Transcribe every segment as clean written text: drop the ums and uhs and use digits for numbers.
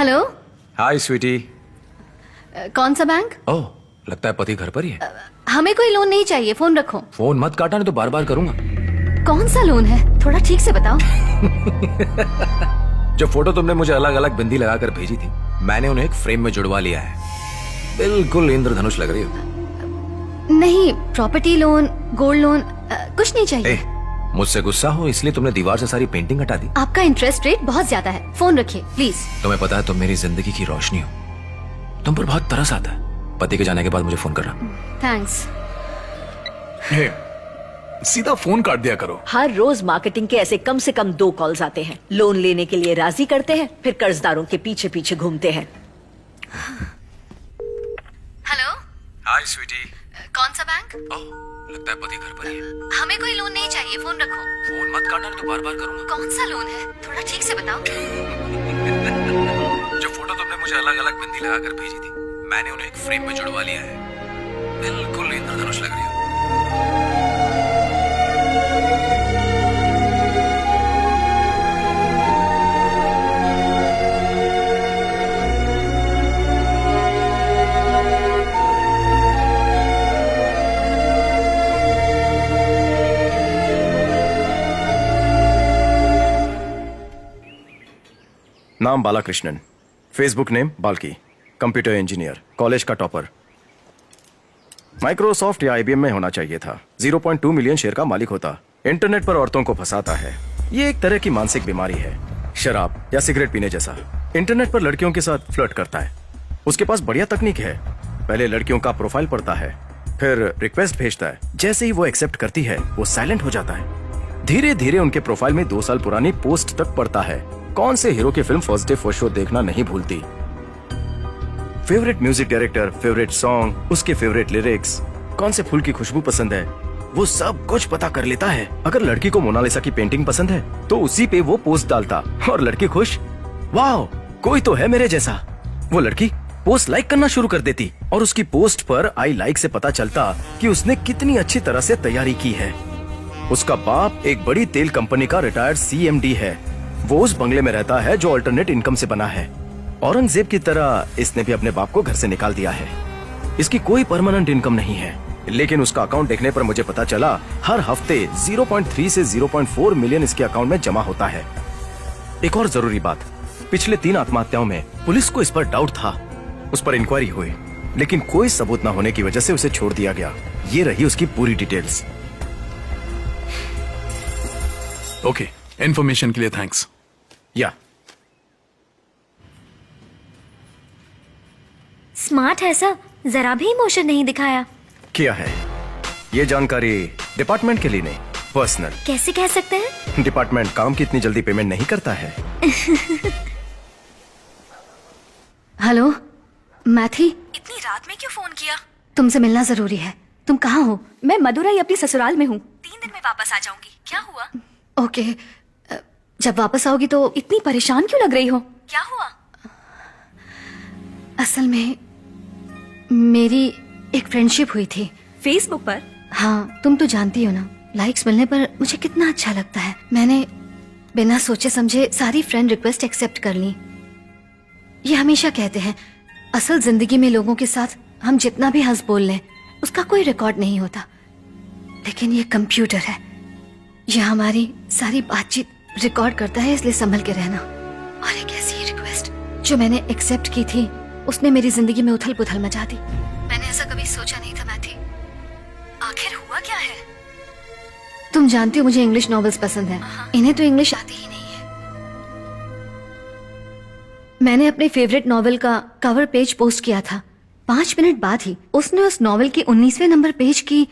Hello. हाय स्वीटी। कौन सा bank? ओह, लगता है पति घर पर ही है। हमें कोई लोन नहीं चाहिए, फोन रखो। फोन मत काटना, नहीं तो बार बार करूंगा। कौन सा लोन है, थोड़ा ठीक से बताओ। जो फोटो तुमने मुझे अलग अलग बिंदी लगाकर भेजी थी, मैंने उन्हें एक फ्रेम में जुड़वा लिया है। बिल्कुल इंद्रधनुष लग रही हो। नहीं, प्रॉपर्टी लोन, गोल्ड लोन, कुछ नहीं चाहिए। मुझसे गुस्सा हो इसलिए तुमने दीवार से सारी पेंटिंग हटा दी। आपका इंटरेस्ट रेट बहुत ज्यादा है, फोन रखिए प्लीज। तुम्हें पता है तुम मेरी जिंदगी की रोशनी हो, तुम पर बहुत तरस आता है। पति के जाने के बाद मुझे फोन करना। थैंक्स। सीधा फोन काट दिया करो। हर रोज मार्केटिंग के ऐसे कम से कम 2 कॉल्स आते हैं। लोन लेने के लिए राजी करते हैं, फिर कर्जदारों के पीछे पीछे घूमते हैं। हेलो। हाय स्वीटी। कौन सा बैंक? ओह, लगता है पति घर पर ही है। हमें कोई लोन नहीं चाहिए, फोन रखो। फोन मत काटना, नहीं तो बार बार करूंगा। कौन सा लोन है, थोड़ा ठीक से बताओ। जो फोटो तुमने मुझे अलग अलग बिंदी लगाकर भेजी थी, मैंने उन्हें एक फ्रेम में जुड़वा लिया है। बिल्कुल इंद्रधनुष लग रही हो। नाम Balakrishnan, Facebook name Balki, computer engineer, college का टॉपर। माइक्रोसॉफ्ट या आईबीएम में होना चाहिए था। 0.2 मिलियन शेयर का मालिक होता। इंटरनेट पर औरतों को फंसाता है। ये एक तरह की मानसिक बीमारी है, शराब या सिगरेट पीने जैसा। इंटरनेट पर लड़कियों के साथ फ्लर्ट करता है। उसके पास बढ़िया तकनीक है। पहले लड़कियों का प्रोफाइल पढ़ता है, फिर रिक्वेस्ट भेजता है। जैसे ही वो एक्सेप्ट करती है, वो साइलेंट हो जाता है। धीरे धीरे उनके प्रोफाइल में 2 साल पुरानी पोस्ट तक पड़ता है। कौन से हीरो की film first day first show देखना नहीं भूलती। Favourite music director, favourite song, उसके फेवरेट लिरिक्स, कौन से फूल की खुशबू पसंद है, वो सब कुछ पता कर लेता है। अगर लड़की को मोनालिसा की पेंटिंग पसंद है तो उसी पे वो पोस्ट डालता और लड़की खुश, वाह कोई तो है मेरे जैसा। वो लड़की पोस्ट लाइक करना शुरू कर देती और उसकी पोस्ट पर आई लाइक से पता चलता कि उसने कितनी अच्छी तरह से तैयारी की है। उसका बाप एक बड़ी तेल कंपनी का रिटायर्ड CMD है। वो उस बंगले में रहता है जो अल्टरनेट इनकम से बना है। औरंगजेब की तरह इसने भी अपने बाप को घर से निकाल दिया है। इसकी कोई परमानेंट इनकम नहीं है, लेकिन उसका अकाउंट देखने पर मुझे पता चला हर हफ्ते 0.3 से 0.4 मिलियन इसके अकाउंट में जमा होता है। एक और जरूरी बात, पिछले 3 आत्महत्याओं में पुलिस को इस पर डाउट था। उस पर इंक्वायरी हुई, लेकिन कोई सबूत न होने की वजह से उसे छोड़ दिया गया। ये रही उसकी पूरी डिटेल्स। ओके, इन्फॉर्मेशन के लिए थैंक्स। या स्मार्ट है सर, जरा भी इमोशन नहीं दिखाया। किया है। ये जानकारी डिपार्टमेंट के लिए नहीं, पर्सनल। कैसे कह सकते हैं? डिपार्टमेंट काम की इतनी जल्दी पेमेंट नहीं करता है। हेलो, मैं थी। इतनी रात में क्यों फोन किया? तुमसे मिलना जरूरी है। तुम कहाँ हो? मैं मदुरई अपनी ससुराल में हूँ। 3 दिन में वापस आ जाऊंगी। क्या हुआ? ओके, जब वापस आओगी तो। इतनी परेशान क्यों लग रही हो? क्या हुआ? असल में मेरी एक फ्रेंडशिप हुई थी फेसबुक पर। हाँ, तुम तो जानती हो ना, लाइक्स मिलने पर मुझे कितना अच्छा लगता है। मैंने बिना सोचे समझे सारी फ्रेंड रिक्वेस्ट एक्सेप्ट कर ली। ये हमेशा कहते हैं, असल जिंदगी में लोगों के साथ हम जितना भी हंस बोल लें, उसका कोई रिकॉर्ड नहीं होता। लेकिन ये कंप्यूटर है, ये हमारी सारी बातचीत रिकॉर्ड करता है, इसलिए संभल के रहना। और एक ऐसी रिक्वेस्ट जो मैंने एक्सेप्ट की थी, उसने मेरी जिंदगी में उथल पुथल मचा दी। मैंने ऐसा कभी सोचा नहीं था मैथी। आखिर हुआ क्या है? तुम जानती हो मुझे इंग्लिश नॉवेल्स पसंद है। इन्हें तो इंग्लिश आती ही नहीं है। मैंने अपने फेवरेट नॉवेल का कवर पेज पोस्ट किया था। 5 मिनट बाद ही उसने उस नॉवेल के 19वें नंबर पेज की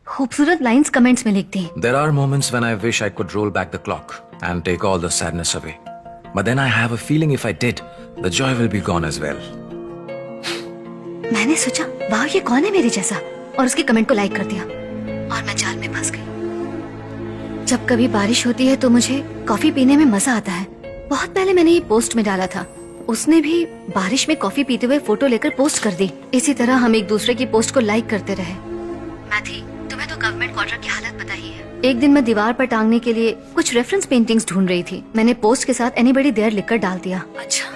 खूबसूरत लाइंस कमेंट्स में लिख दी। There are moments when I wish I could roll back the clock and take all the sadness away. But then I have a feeling if I did, the joy will be gone as well. मैंने सोचा, वाह ये कौन है मेरे जैसा, और उसके कमेंट को लाइक कर दिया और मैं जाल में फंस गई। जब कभी बारिश होती है तो मुझे कॉफी पीने में मजा आता है। बहुत पहले मैंने ये पोस्ट में डाला था। उसने भी बारिश में कॉफी पीते हुए फोटो लेकर पोस्ट कर दी। इसी तरह हम एक दूसरे की पोस्ट को लाइक करते रहे। मैथी, तुम्हें तो गवर्नमेंट क्वार्टर की हालत पता ही है। एक दिन मैं दीवार पर टांगने के लिए कुछ रेफरेंस पेंटिंग्स ढूंढ रही थी। मैंने पोस्ट के साथ एनीबडी देयर लिखकर डाल दिया। अच्छा,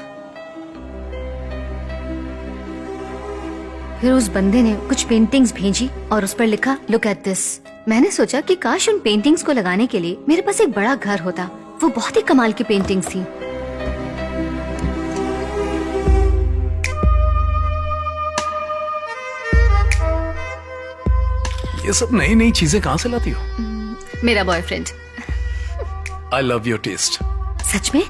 फिर उस बंदे ने कुछ पेंटिंग्स भेजी और उस पर लिखा लुक एट दिस। मैंने सोचा कि काश उन पेंटिंग्स को लगाने के लिए मेरे पास एक बड़ा घर होता। वो बहुत ही कमाल की पेंटिंग्स थी। ये सब नई नई चीजें कहाँ से लाती हो? मेरा boyfriend. I love your taste. सच में?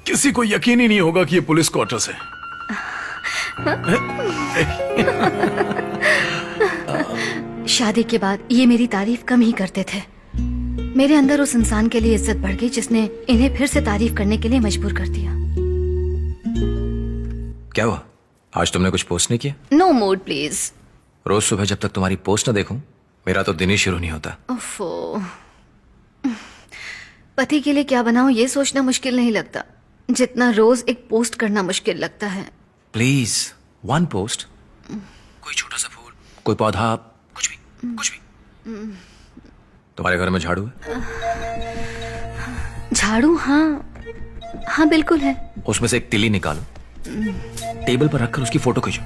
किसी को यकीन ही नहीं होगा कि ये पुलिस क्वार्टर्स है। शादी के बाद ये मेरी तारीफ कम ही करते थे। मेरे अंदर उस इंसान के लिए इज्जत बढ़ गई जिसने इन्हें फिर से तारीफ करने के लिए मजबूर कर दिया। क्या हुआ? आज तुमने कुछ पोस्ट नहीं किया? No mood please. रोज सुबह जब तक तुम्हारी पोस्ट न देखूं, मेरा तो दिन ही शुरू नहीं होता। ओफो। पति के लिए क्या बनाऊं ये सोचना मुश्किल नहीं लगता जितना रोज एक पोस्ट करना मुश्किल लगता है। Please, one post. कोई छोटा सा फूल, कोई पौधा, कुछ भी। तुम्हारे घर में झाड़ू है? झाड़ू? हाँ बिल्कुल है। उसमें से एक तिली निकालो, टेबल पर रखकर उसकी फोटो खींचो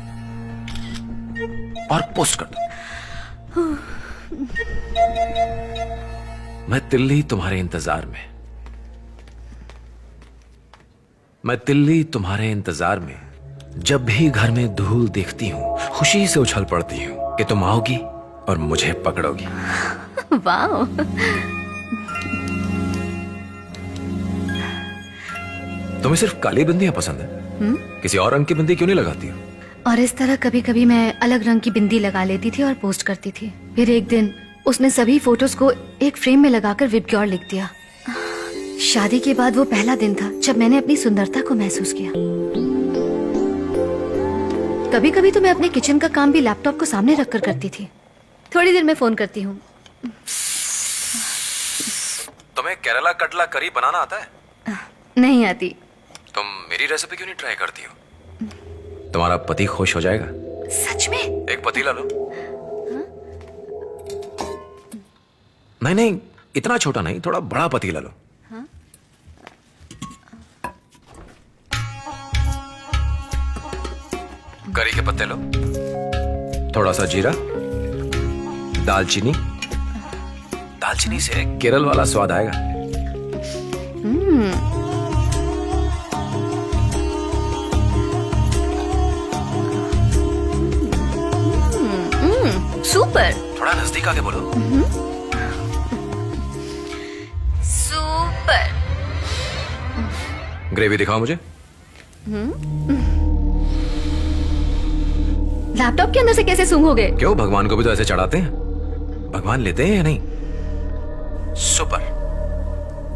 और पोस्ट कर दो। मैं तिल्ली तुम्हारे इंतजार में जब भी घर में धूल देखती हूं, खुशी से उछल पड़ती हूं कि तुम आओगी और मुझे पकड़ोगी। वाह। तुम्हें सिर्फ काली बिंदियां पसंद है? किसी और रंग की बिंदी क्यों नहीं लगाती हो? और इस तरह कभी कभी मैं अलग रंग की बिंदी लगा लेती थी और पोस्ट करती थी। फिर एक दिन उसने सभी फोटोज को एक फ्रेम में लगाकर विबग्योर लिख दिया। शादी के बाद वो पहला दिन था जब मैंने अपनी सुंदरता को महसूस किया। कभी कभी तो मैं अपने किचन का काम भी लैपटॉप को सामने रखकर करती थी। थोड़ी देर में फोन करती हूँ। तुम्हें केरला कटला करी बनाना आता है? नहीं आती। तुम मेरी रेसिपी क्यों नहीं ट्राई करती हो? तुम्हारा पति खुश हो जाएगा। सच में? एक पतीला लो। नहीं, इतना छोटा नहीं, थोड़ा बड़ा पतीला लो। करी के पत्ते लो, थोड़ा सा जीरा, दालचीनी से केरल वाला स्वाद आएगा। सुपर। थोड़ा नजदीक आके बोलो। सुपर। ग्रेवी दिखाओ मुझे। लैपटॉप के अंदर से कैसे सूंघोगे? क्यों, भगवान को भी तो ऐसे चढ़ाते हैं। भगवान लेते हैं या नहीं? सुपर।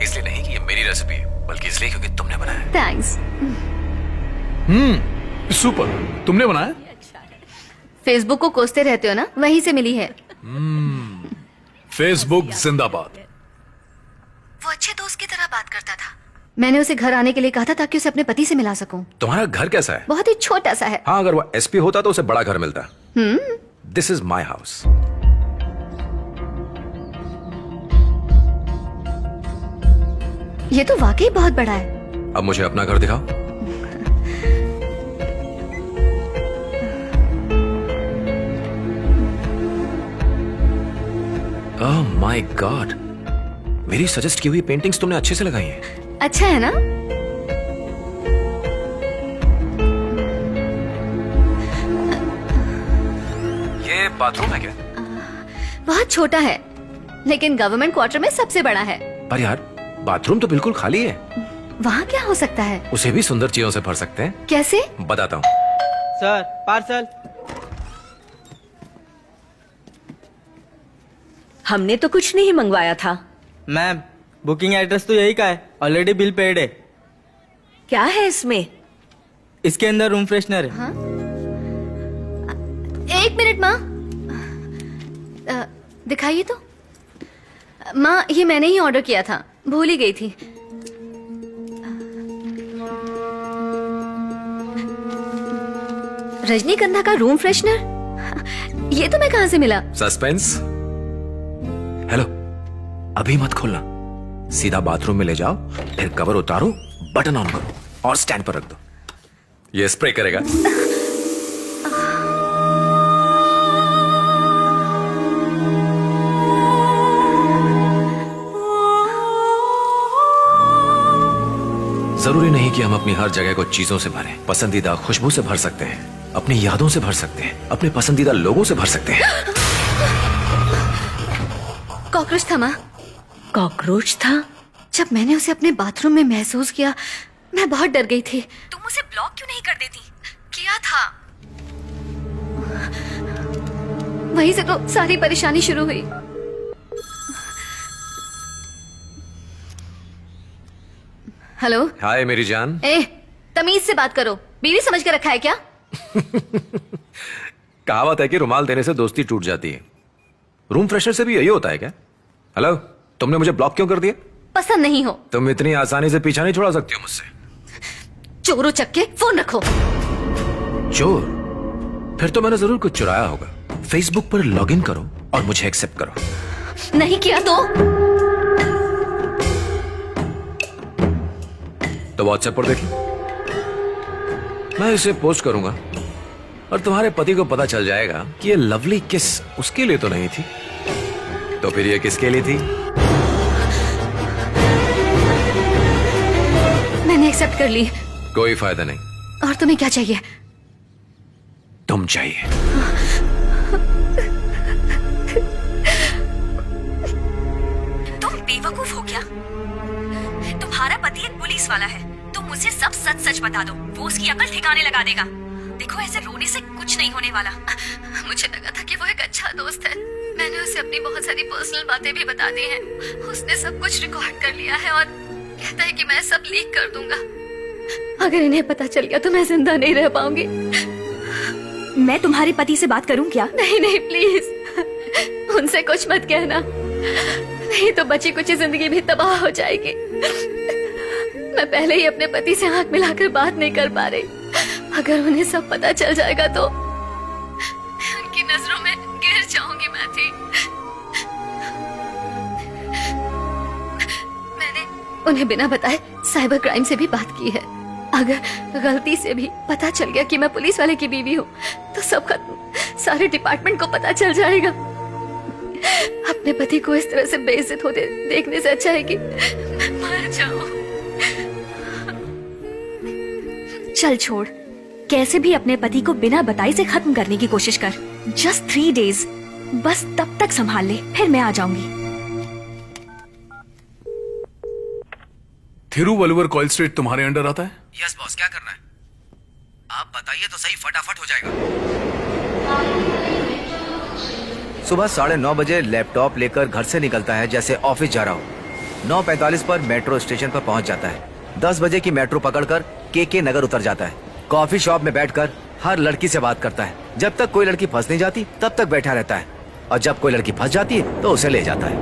इसलिए नहीं कि ये मेरी रेसिपी है, बल्कि इसलिए क्योंकि तुमने बनाया है। थैंक्स। सुपर। तुमने बनाया? फेसबुक को कोसते रहते हो ना, वहीं से मिली है। फेसबुक जिंदाबाद। वो अच्छे दोस्त की तरह बात करता था। मैंने उसे घर आने के लिए कहा था ताकि उसे अपने पति से मिला सकूं। तुम्हारा घर कैसा है? बहुत ही छोटा सा है। हाँ, अगर वो एसपी होता तो उसे बड़ा घर मिलता। This is my house. ये तो वाकई बहुत बड़ा है। अब मुझे अपना घर दिखाओ। ओह माय गॉड, मेरी सजेस्ट की हुई पेंटिंग्स तुमने अच्छे से लगाई हैं। अच्छा है ना? ये बाथरूम है क्या? बहुत छोटा है, लेकिन गवर्नमेंट क्वार्टर में सबसे बड़ा है। पर यार, बाथरूम तो बिल्कुल खाली है। वहाँ क्या हो सकता है? उसे भी सुंदर चीजों से भर सकते हैं। कैसे? बताता हूँ। Sir, parcel. हमने तो कुछ नहीं मंगवाया था। मैम, बुकिंग एड्रेस तो यही का है। ऑलरेडी बिल पेड है। क्या है इसमें? इसके अंदर रूम फ्रेशनर है। एक मिनट माँ, दिखाइए तो। माँ, ये मैंने ही ऑर्डर किया था, भूल ही गई थी। रजनीगंधा का रूम फ्रेशनर? ये तो मैं कहाँ से मिला? सस्पेंस। हेलो, अभी मत खोलना, सीधा बाथरूम में ले जाओ, फिर कवर उतारो, बटन ऑन करो और स्टैंड पर रख दो। ये स्प्रे करेगा। जरूरी नहीं कि हम अपनी हर जगह को चीजों से भरें। पसंदीदा खुशबू से भर सकते हैं, अपनी यादों से भर सकते हैं, अपने पसंदीदा लोगों से भर सकते हैं। कॉकरोच था माँ। कॉकरोच था? जब मैंने उसे अपने बाथरूम में महसूस किया, मैं बहुत डर गई थी। तुम उसे ब्लॉक क्यों नहीं कर देती? किया था। वहीं से तो सारी परेशानी शुरू हुई। हेलो। हाय मेरी जान। ए, तमीज से बात करो। बीवी समझ के रखा है क्या? कहावत है कि रुमाल देने से दोस्ती टूट जाती है। रूम फ्रेशनर से भी यही होता है क्या? हेलो, तुमने मुझे ब्लॉक क्यों कर दिया? पसंद नहीं हो। तुम इतनी आसानी से पीछा नहीं छुड़ा सकती हो मुझसे। चोरों चक्के, फोन रखो। चोर? फिर तो मैंने जरूर कुछ चुराया होगा। फेसबुक पर लॉगिन करो और मुझे एक्सेप्ट करो। नहीं किया तो व्हाट्सएप पर देख लो। मैं इसे पोस्ट करूंगा और तुम्हारे पति को पता चल जाएगा कि ये लवली किस उसके लिए तो नहीं थी, तो फिर ये किसके लिए थी? मैंने एक्सेप्ट कर ली। कोई फायदा नहीं। और तुम्हें क्या चाहिए? तुम चाहिए। तुम बेवकूफ हो क्या? तुम्हारा पति एक पुलिस वाला है। तुम मुझे सब सच सच बता दो, वो उसकी अकल ठिकाने लगा देगा। देखो, ऐसे रोने से कुछ नहीं होने वाला। मुझे लगा था कि वो एक अच्छा दोस्त है। मैंने उसे अपनी बहुत सारी पर्सनल बातें भी बता दी हैं। उसने सब कुछ रिकॉर्ड कर लिया है और कहता है कि मैं सब लीक कर दूंगा। अगर इन्हें पता चल गया तो मैं जिंदा नहीं रह पाऊंगी। मैं तुम्हारे पति से बात करूं क्या? नहीं नहीं, प्लीज उनसे कुछ मत कहना, नहीं तो बची कुछ जिंदगी भी तबाह हो जाएगी। मैं पहले ही अपने पति से आंख मिलाकर बात नहीं कर पा रही। अगर उन्हें सब पता चल जाएगा तो मैं उनकी नजरों में गिर जाऊंगी। मैंने उन्हें बिना बताए साइबर क्राइम से भी बात की है। अगर गलती से भी पता चल गया कि मैं पुलिस वाले की बीवी हूँ तो सब खत्म। सारे डिपार्टमेंट को पता चल जाएगा। अपने पति को इस तरह से बेइज्जत होते देखने से अच्छा है कि मैं मर जाऊं। चल छोड़, कैसे भी अपने पति को बिना बताए से खत्म करने की कोशिश कर। जस्ट 3 days, बस तब तक संभाल ले, फिर मैं आ जाऊंगी। थिरुवल्लुवर कॉइल स्ट्रीट तुम्हारे अंडर आता है? यस बॉस, क्या करना है? आप बताइए तो सही, फटाफट हो जाएगा। सुबह 9:30 बजे लैपटॉप लेकर घर से निकलता है जैसे ऑफिस जा रहा हो। 9:45 पर मेट्रो स्टेशन पर पहुंच जाता है। 10 बजे की मेट्रो पकड़कर के नगर उतर जाता है। कॉफी शॉप में बैठकर हर लड़की से बात करता है। जब तक कोई लड़की फंस नहीं जाती तब तक बैठा रहता है, और जब कोई लड़की फंस जाती है तो उसे ले जाता है।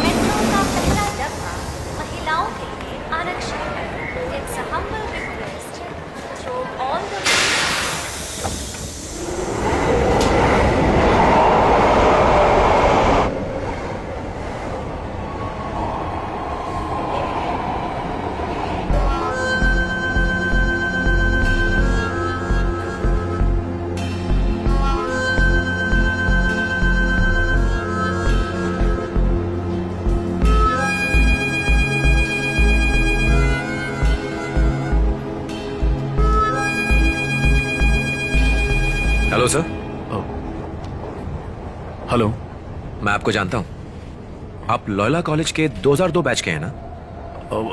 मेट्रो का पहला डब्बा महिलाओं के लिए आरक्षित है। It's a humble request through all the hello sir. Hello. मैं आपको जानता हूँ। आप लॉयला कॉलेज के 2002 बैच के हैं ना?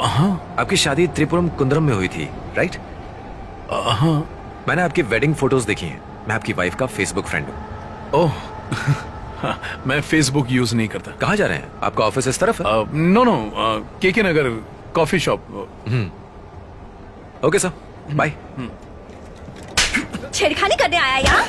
हाँ आपकी शादी त्रिपुरम कुंद्रम में हुई थी, राइट? हाँ। मैंने आपकी वेडिंग फोटोज देखी हैं। मैं आपकी वाइफ का फेसबुक फ्रेंड हूँ। ओह मैं फेसबुक यूज नहीं करता। कहाँ जा रहे हैं? आपका ऑफिस इस तरफ है? No no, K Nagar coffee shop. Okay sir, bye. छेड़खानी करने आया यहाँ?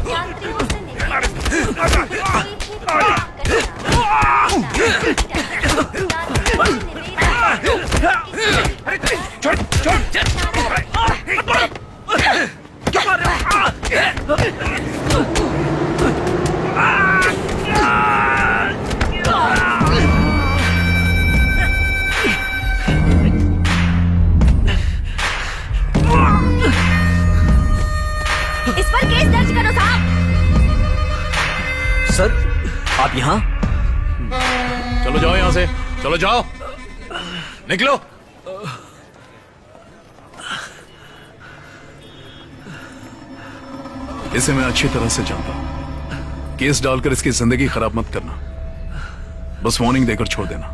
यात्रियों से चलो जाओ, निकलो। इसे मैं अच्छी तरह से जानता हूं। केस डालकर इसकी जिंदगी खराब मत करना, बस वार्निंग देकर छोड़ देना।